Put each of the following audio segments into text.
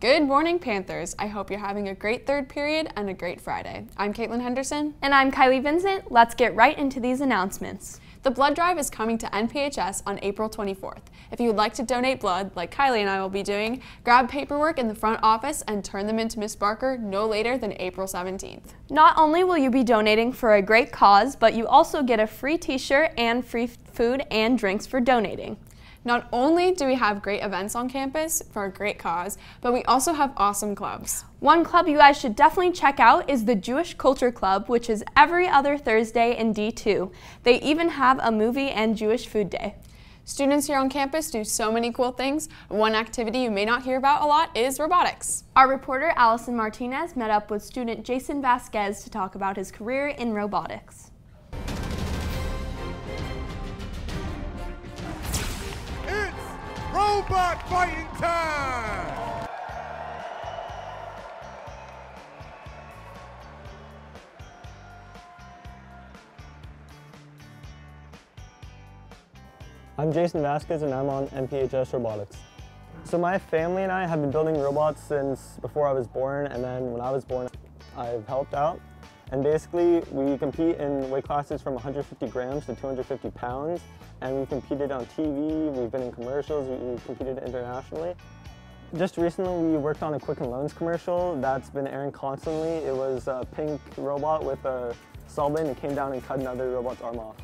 Good morning, Panthers. I hope you're having a great third period and a great Friday. I'm Caitlin Henderson. And I'm Kylie Vincent. Let's get right into these announcements. The blood drive is coming to NPHS on April 24th. If you would like to donate blood, like Kylie and I will be doing, grab paperwork in the front office and turn them into Ms. Barker no later than April 17th. Not only will you be donating for a great cause, but you also get a free t-shirt and free food and drinks for donating. Not only do we have great events on campus for a great cause, but we also have awesome clubs. One club you guys should definitely check out is the Jewish Culture Club, which is every other Thursday in D2. They even have a movie and Jewish food day. Students here on campus do so many cool things. One activity you may not hear about a lot is robotics. Our reporter Allison Martinez met up with student Jason Vasquez to talk about his career in robotics. Robot fighting time! I'm Jason Vasquez and I'm on NPHS Robotics. So my family and I have been building robots since before I was born, and then when I was born I've helped out. And basically we compete in weight classes from 150 grams to 250 pounds. And we've competed on TV, we've been in commercials, we've competed internationally. Just recently we worked on a Quicken Loans commercial that's been airing constantly. It was a pink robot with a saw blade and came down and cut another robot's arm off.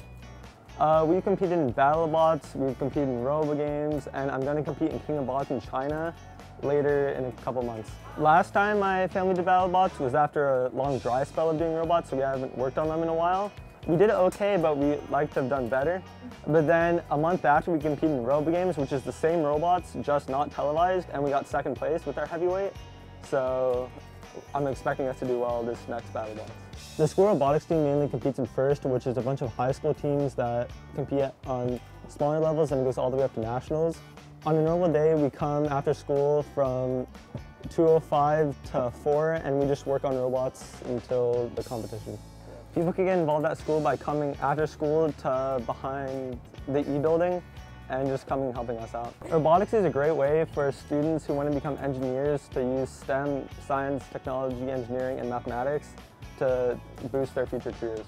We competed in BattleBots, we've competed in Robo Games, and I'm going to compete in King of Bots in China later in a couple months. Last time my family did BattleBots was after a long dry spell of doing robots, so we haven't worked on them in a while. We did okay, but we'd like to have done better. But then a month after, we competed in Robo Games, which is the same robots, just not televised, and we got second place with our heavyweight. So I'm expecting us to do well this next BattleBots. The school robotics team mainly competes in first, which is a bunch of high school teams that compete on smaller levels and it goes all the way up to nationals. On a normal day, we come after school from 2:05 to 4, and we just work on robots until the competition. People can get involved at school by coming after school to behind the E-building and just coming and helping us out. Robotics is a great way for students who want to become engineers to use STEM, science, technology, engineering, and mathematics to boost their future careers.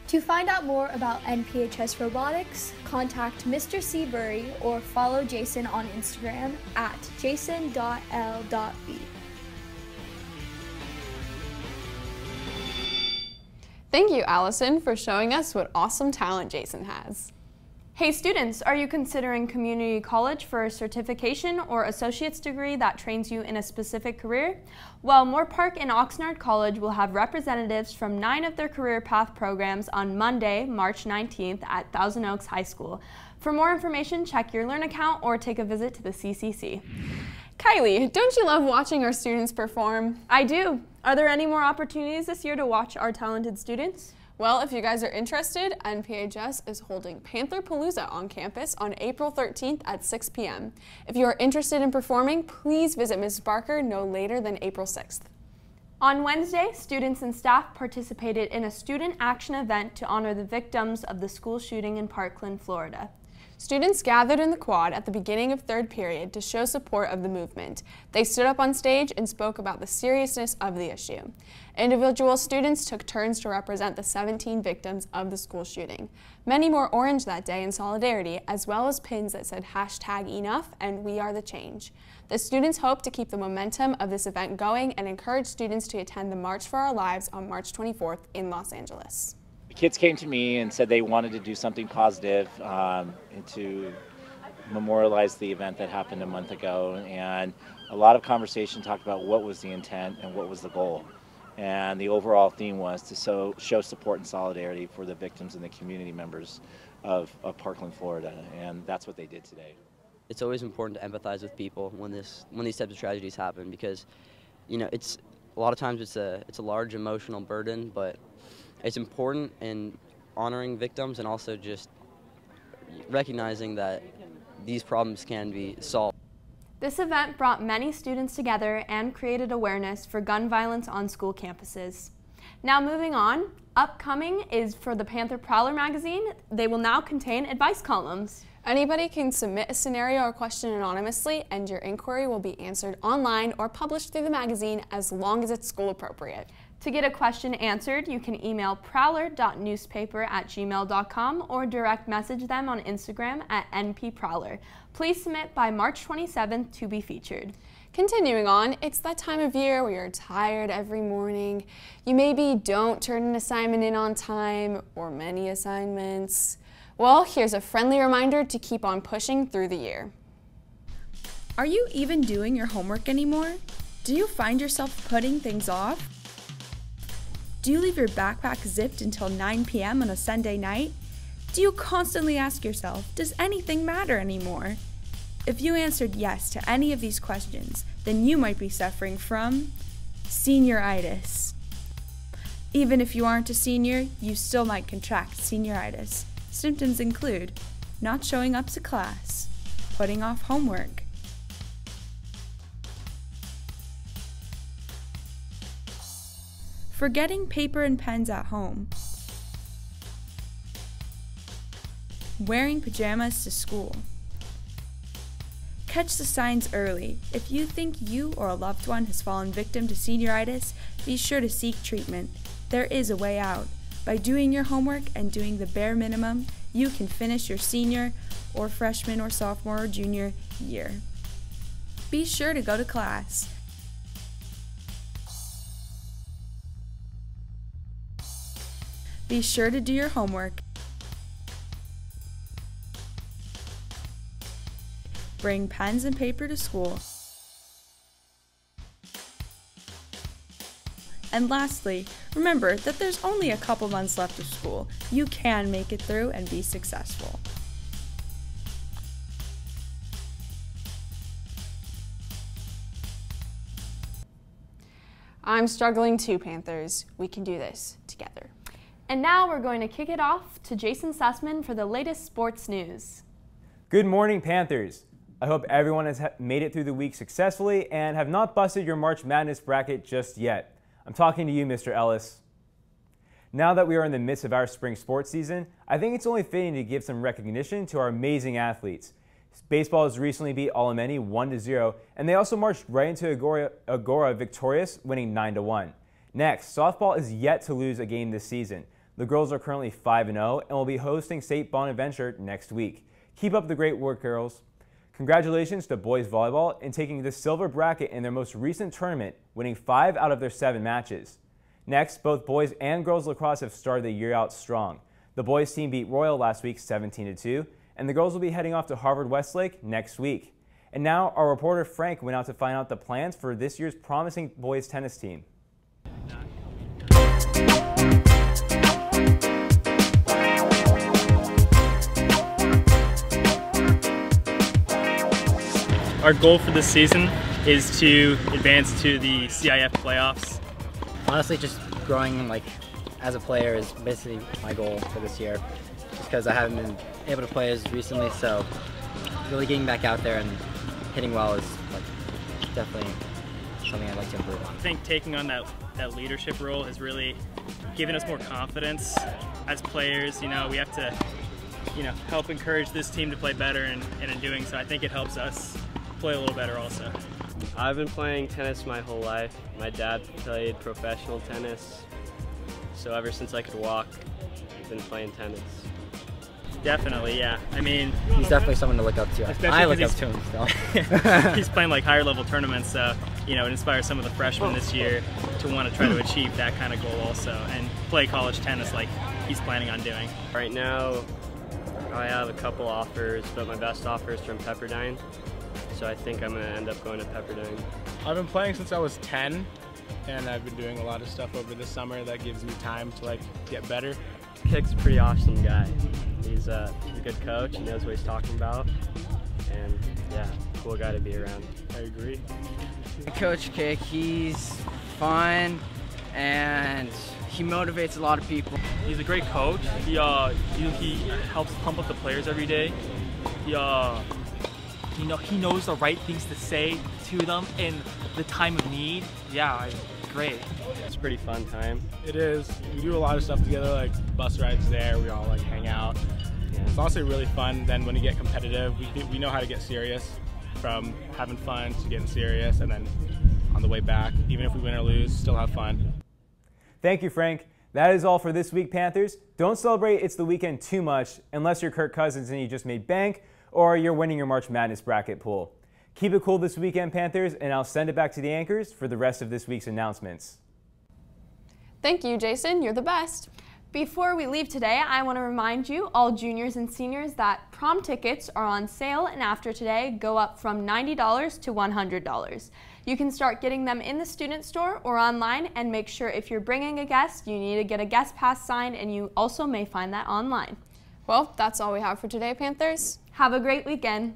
To find out more about NPHS Robotics, contact Mr. Seabury or follow Jason on Instagram at jason.l.b. Thank you, Allison, for showing us what awesome talent Jason has. Hey students, are you considering community college for a certification or associate's degree that trains you in a specific career? Well, Moore Park and Oxnard College will have representatives from 9 of their career path programs on Monday, March 19th at Thousand Oaks High School. For more information, check your Learn account or take a visit to the CCC. Kylie, don't you love watching our students perform? I do. Are there any more opportunities this year to watch our talented students? Well, if you guys are interested, NPHS is holding Panther Palooza on campus on April 13th at 6 p.m. If you are interested in performing, please visit Ms. Barker no later than April 6th. On Wednesday, students and staff participated in a student action event to honor the victims of the school shooting in Parkland, Florida. Students gathered in the quad at the beginning of third period to show support of the movement. They stood up on stage and spoke about the seriousness of the issue. Individual students took turns to represent the 17 victims of the school shooting. Many wore orange that day in solidarity, as well as pins that said #enough and we are the change. The students hope to keep the momentum of this event going and encourage students to attend the March for Our Lives on March 24th in Los Angeles. Kids came to me and said they wanted to do something positive and to memorialize the event that happened a month ago, and a lot of conversation talked about what was the intent and what was the goal. And the overall theme was to show support and solidarity for the victims and the community members of Parkland, Florida, and that's what they did today. It's always important to empathize with people when these types of tragedies happen, because it's a lot of times it's a large emotional burden, but it's important in honoring victims and also just recognizing that these problems can be solved. This event brought many students together and created awareness for gun violence on school campuses. Now moving on, upcoming is for the Panther Prowler magazine. They will now contain advice columns. Anybody can submit a scenario or question anonymously, and your inquiry will be answered online or published through the magazine as long as it's school appropriate. To get a question answered, you can email prowler.newspaper@gmail.com or direct message them on Instagram @npprowler. Please submit by March 27th to be featured. Continuing on, it's that time of year where you're tired every morning. You maybe don't turn an assignment in on time, or many assignments. Well, here's a friendly reminder to keep on pushing through the year. Are you even doing your homework anymore? Do you find yourself putting things off? Do you leave your backpack zipped until 9 p.m. on a Sunday night? Do you constantly ask yourself, does anything matter anymore? If you answered yes to any of these questions, then you might be suffering from senioritis. Even if you aren't a senior, you still might contract senioritis. Symptoms include not showing up to class, putting off homework, forgetting paper and pens at home, wearing pajamas to school. Catch the signs early. If you think you or a loved one has fallen victim to senioritis, be sure to seek treatment. There is a way out. By doing your homework and doing the bare minimum, you can finish your senior or freshman or sophomore or junior year. Be sure to go to class. Be sure to do your homework. Bring pens and paper to school. And lastly, remember that there's only a couple months left of school. You can make it through and be successful. I'm struggling too, Panthers. We can do this together. And now we're going to kick it off to Jason Sussman for the latest sports news. Good morning, Panthers. I hope everyone has made it through the week successfully and have not busted your March Madness bracket just yet. I'm talking to you, Mr. Ellis. Now that we are in the midst of our spring sports season, I think it's only fitting to give some recognition to our amazing athletes. Baseball has recently beat Alemany 1-0, and they also marched right into Agora victorious, winning 9-1. Next, softball is yet to lose a game this season. The girls are currently 5-0 and will be hosting St. Bonaventure next week. Keep up the great work, girls. Congratulations to boys volleyball in taking the silver bracket in their most recent tournament, winning 5 out of their 7 matches. Next, both boys and girls lacrosse have started the year out strong. The boys team beat Royal last week 17-2, and the girls will be heading off to Harvard Westlake next week. And now our reporter Frank went out to find out the plans for this year's promising boys tennis team. Our goal for this season is to advance to the CIF playoffs. Honestly, just growing as a player is basically my goal for this year, just because I haven't been able to play as recently, so really getting back out there and hitting well is definitely something I'd like to improve on. I think taking on that leadership role has really given us more confidence as players. We have to help encourage this team to play better, and in doing so I think it helps us play a little better also. I've been playing tennis my whole life. My dad played professional tennis, so ever since I could walk, I've been playing tennis. Definitely, yeah. I mean, he's definitely someone to look up to. I look up to him still. He's playing higher level tournaments, so it inspires some of the freshmen this year to want to try to achieve that kind of goal also, and play college tennis like he's planning on doing. Right now, I have a couple offers, but my best offer is from Pepperdine. So I think I'm going to end up going to Pepperdine. I've been playing since I was 10, and I've been doing a lot of stuff over this summer that gives me time to get better. Kick's a pretty awesome guy. He's a good coach. He knows what he's talking about, and yeah, cool guy to be around. I agree. Coach Kick, he's fun and he motivates a lot of people. He's a great coach. He helps pump up the players every day. you know, he knows the right things to say to them in the time of need. Yeah, great. It's a pretty fun time. It is. We do a lot of stuff together, like bus rides there. We all like hang out. Yeah. It's also really fun. Then when you get competitive, we know how to get serious, from having fun to getting serious, and then on the way back, even if we win or lose, still have fun. Thank you, Frank. That is all for this week, Panthers. Don't celebrate It's the Weekend too much unless you're Kirk Cousins and you just made bank, or you're winning your March Madness bracket pool. Keep it cool this weekend, Panthers, and I'll send it back to the anchors for the rest of this week's announcements. Thank you, Jason. You're the best. Before we leave today, I want to remind you, all juniors and seniors, that prom tickets are on sale, and after today go up from $90 to $100. You can start getting them in the student store or online, and make sure if you're bringing a guest, you need to get a guest pass signed, and you also may find that online. Well, that's all we have for today, Panthers. Have a great weekend.